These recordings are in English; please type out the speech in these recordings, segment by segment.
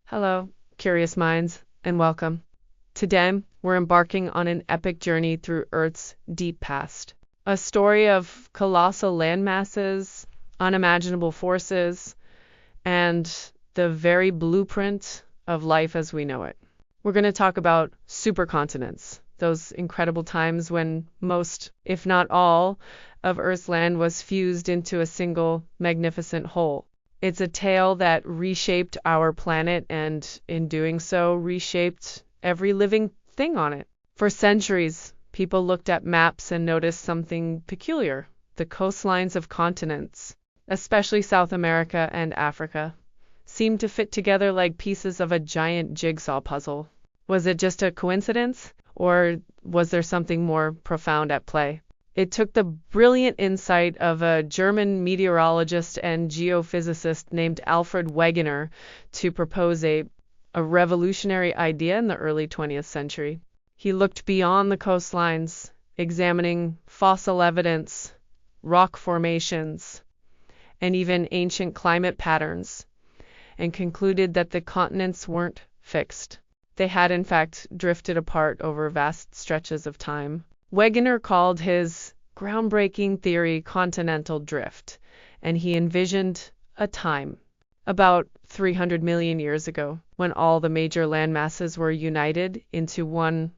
Hello, curious minds, and welcome. Today, we're embarking on an epic journey through Earth's deep past. A story of colossal landmasses, unimaginable forces, and the very blueprint of life as we know it. We're going to talk about supercontinents, those incredible times when most, if not all, of Earth's land was fused into a single magnificent whole. It's a tale that reshaped our planet and, in doing so, reshaped every living thing on it. For centuries, people looked at maps and noticed something peculiar. The coastlines of continents, especially South America and Africa, seemed to fit together like pieces of a giant jigsaw puzzle. Was it just a coincidence, or was there something more profound at play? It took the brilliant insight of a German meteorologist and geophysicist named Alfred Wegener to propose a revolutionary idea in the early 20th century. He looked beyond the coastlines, examining fossil evidence, rock formations, and even ancient climate patterns, and concluded that the continents weren't fixed. They had, in fact, drifted apart over vast stretches of time. Wegener called his groundbreaking theory continental drift, and he envisioned a time, about 300 million years ago, when all the major landmasses were united into one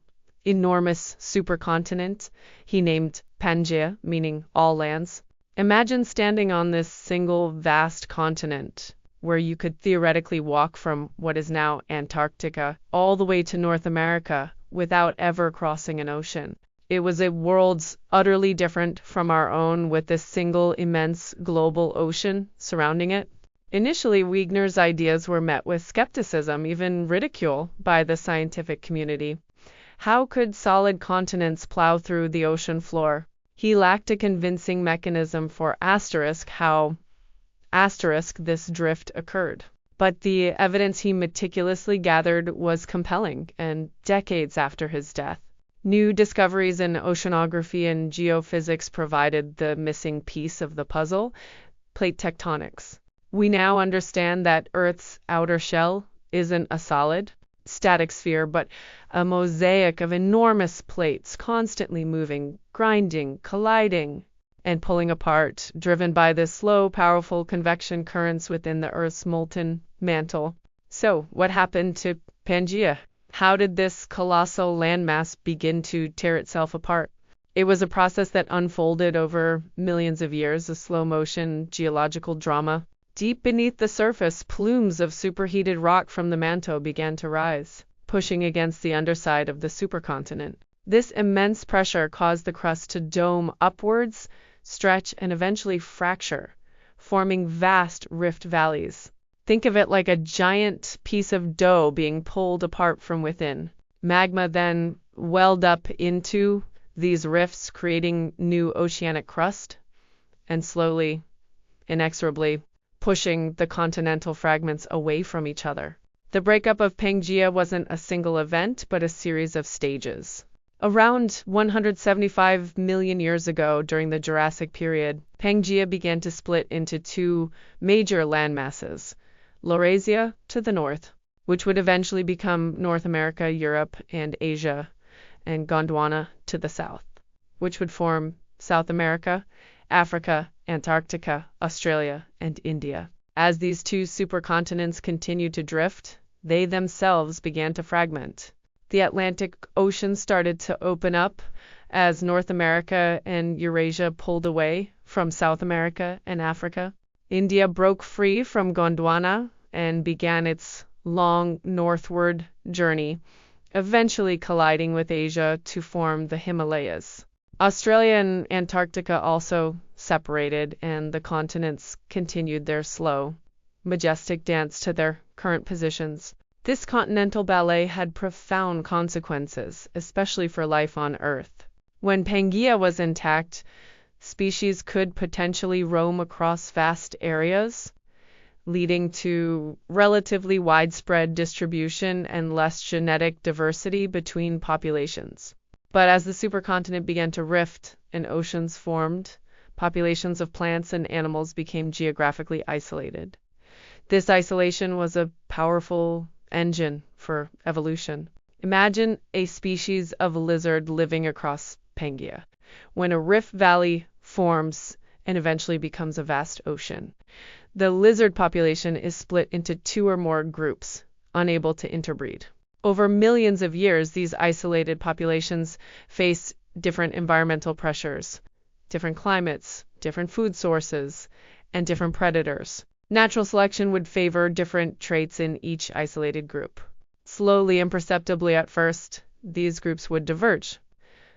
enormous supercontinent he named PANGAEA, meaning all lands. Imagine standing on this single vast continent, where you could theoretically walk from what is now Antarctica all the way to North America without ever crossing an ocean. It was a world utterly different from our own, with this single immense global ocean surrounding it. Initially, Wegener's ideas were met with skepticism, even ridicule, by the scientific community. How could solid continents plow through the ocean floor? He lacked a convincing mechanism for how this drift occurred. But the evidence he meticulously gathered was compelling, and decades after his death, new discoveries in oceanography and geophysics provided the missing piece of the puzzle: plate tectonics. We now understand that Earth's outer shell isn't a solid, static sphere, but a mosaic of enormous plates constantly moving, grinding, colliding, and pulling apart, driven by the slow, powerful convection currents within the Earth's molten mantle. So, what happened to Pangaea? How did this colossal landmass begin to tear itself apart? It was a process that unfolded over millions of years, a slow-motion geological drama. Deep beneath the surface, plumes of superheated rock from the mantle began to rise, pushing against the underside of the supercontinent. This immense pressure caused the crust to dome upwards, stretch, and eventually fracture, forming vast rift valleys. Think of it like a giant piece of dough being pulled apart from within. Magma then welled up into these rifts, creating new oceanic crust, and slowly, inexorably, pushing the continental fragments away from each other. The breakup of Pangaea wasn't a single event, but a series of stages. Around 175 million years ago, during the Jurassic period, Pangaea began to split into two major landmasses: Laurasia to the north, which would eventually become North America, Europe, and Asia, and Gondwana to the south, which would form South America, Africa, Antarctica, Australia, and India. As these two supercontinents continued to drift, they themselves began to fragment. The Atlantic Ocean started to open up as North America and Eurasia pulled away from South America and Africa. India broke free from Gondwana and began its long northward journey, eventually colliding with Asia to form the Himalayas. Australia and Antarctica also separated, and the continents continued their slow, majestic dance to their current positions. This continental ballet had profound consequences, especially for life on Earth. When Pangaea was intact, species could potentially roam across vast areas, leading to relatively widespread distribution and less genetic diversity between populations. But as the supercontinent began to rift and oceans formed, populations of plants and animals became geographically isolated. This isolation was a powerful engine for evolution. Imagine a species of lizard living across Pangaea. When a rift valley forms and eventually becomes a vast ocean, the lizard population is split into two or more groups, unable to interbreed. Over millions of years, these isolated populations face different environmental pressures, different climates, different food sources, and different predators. Natural selection would favor different traits in each isolated group. Slowly and perceptibly at first, these groups would diverge,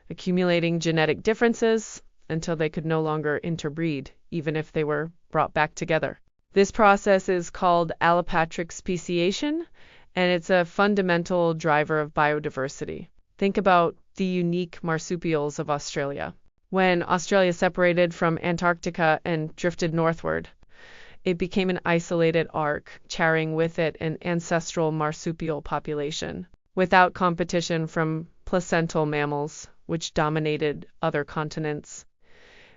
accumulating genetic differences until they could no longer interbreed, even if they were brought back together. This process is called allopatric speciation, and it's a fundamental driver of biodiversity. Think about the unique marsupials of Australia. When Australia separated from Antarctica and drifted northward, it became an isolated arc, carrying with it an ancestral marsupial population, without competition from placental mammals, which dominated other continents.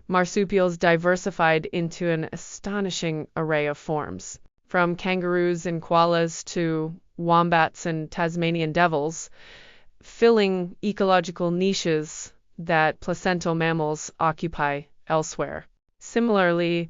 Marsupials diversified into an astonishing array of forms, from kangaroos and koalas to wombats and Tasmanian devils, filling ecological niches that placental mammals occupy elsewhere. Similarly,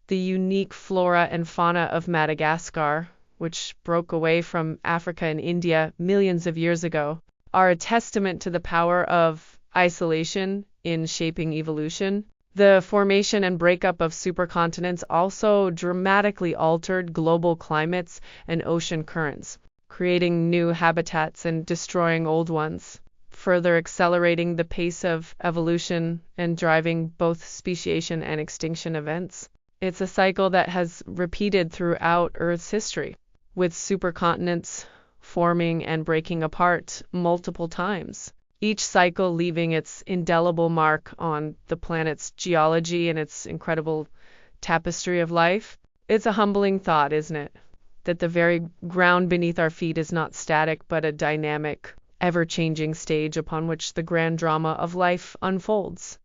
the unique flora and fauna of Madagascar, which broke away from Africa and India millions of years ago, are a testament to the power of isolation in shaping evolution. The formation and breakup of supercontinents also dramatically altered global climates and ocean currents, creating new habitats and destroying old ones, further accelerating the pace of evolution and driving both speciation and extinction events. It's a cycle that has repeated throughout Earth's history, with supercontinents forming and breaking apart multiple times, each cycle leaving its indelible mark on the planet's geology and its incredible tapestry of life. It's a humbling thought, isn't it? That the very ground beneath our feet is not static, but a dynamic, ever-changing stage upon which the grand drama of life unfolds.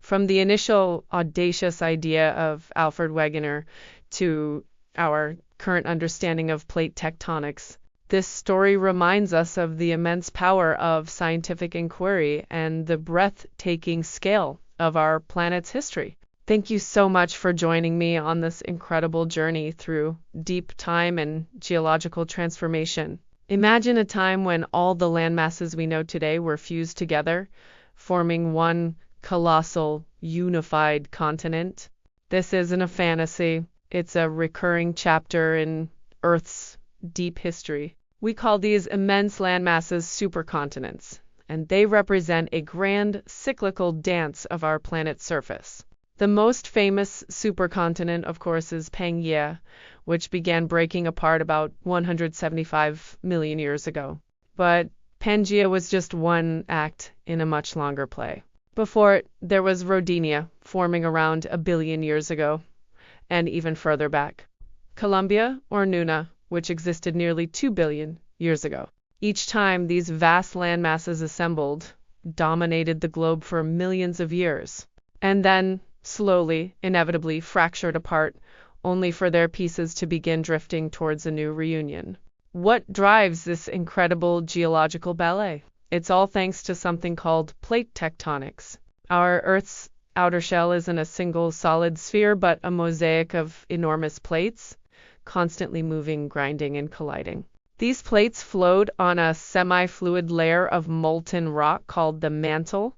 From the initial audacious idea of Alfred Wegener to our current understanding of plate tectonics, this story reminds us of the immense power of scientific inquiry and the breathtaking scale of our planet's history. Thank you so much for joining me on this incredible journey through deep time and geological transformation. Imagine a time when all the landmasses we know today were fused together, forming one colossal, unified continent. This isn't a fantasy. It's a recurring chapter in Earth's deep history. We call these immense landmasses supercontinents, and they represent a grand cyclical dance of our planet's surface. The most famous supercontinent, of course, is Pangaea, which began breaking apart about 175 million years ago. But Pangaea was just one act in a much longer play. Before it, there was Rodinia, forming around 1 billion years ago, and even further back. Columbia, or Nuna, which existed nearly 2 billion years ago. Each time these vast landmasses assembled, dominated the globe for millions of years, and then slowly, inevitably fractured apart, only for their pieces to begin drifting towards a new reunion. What drives this incredible geological ballet? It's all thanks to something called plate tectonics. Our Earth's outer shell isn't a single solid sphere, but a mosaic of enormous plates, constantly moving, grinding, and colliding. These plates float on a semi-fluid layer of molten rock called the mantle,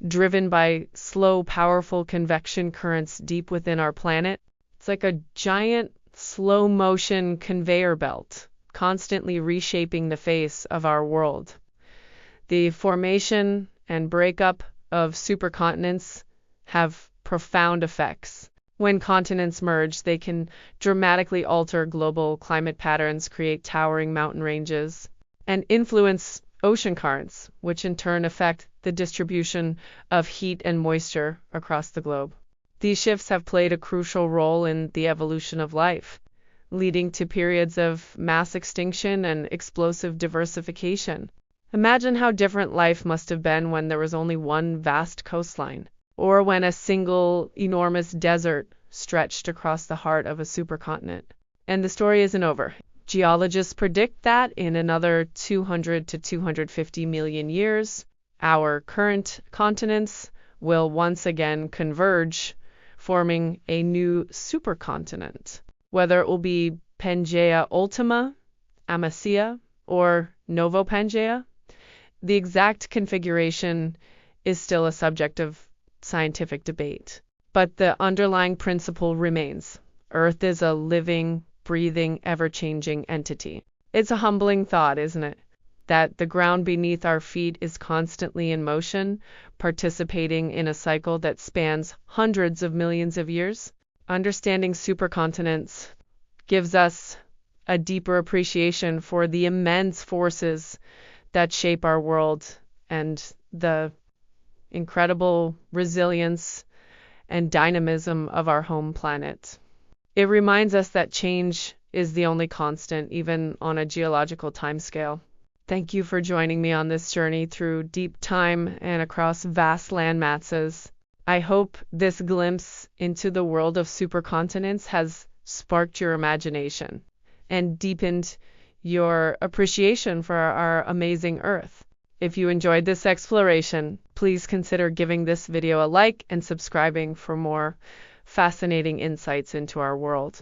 driven by slow, powerful convection currents deep within our planet. It's like a giant, slow-motion conveyor belt, constantly reshaping the face of our world. The formation and breakup of supercontinents have profound effects. When continents merge, they can dramatically alter global climate patterns, create towering mountain ranges, and influence ocean currents, which in turn affect the distribution of heat and moisture across the globe. These shifts have played a crucial role in the evolution of life, leading to periods of mass extinction and explosive diversification. Imagine how different life must have been when there was only one vast coastline, or when a single enormous desert stretched across the heart of a supercontinent. And the story isn't over. Geologists predict that in another 200 to 250 million years, our current continents will once again converge, forming a new supercontinent. Whether it will be Pangaea Ultima, Amasea, or Novo Pangaea, the exact configuration is still a subject of scientific debate. But the underlying principle remains. Earth is a living, breathing, ever-changing entity. It's a humbling thought, isn't it? That the ground beneath our feet is constantly in motion, participating in a cycle that spans hundreds of millions of years. Understanding supercontinents gives us a deeper appreciation for the immense forces that shape our world and the incredible resilience and dynamism of our home planet. It reminds us that change is the only constant, even on a geological timescale. Thank you for joining me on this journey through deep time and across vast land masses. I hope this glimpse into the world of supercontinents has sparked your imagination and deepened your appreciation for our amazing Earth. If you enjoyed this exploration, please consider giving this video a like and subscribing for more fascinating insights into our world.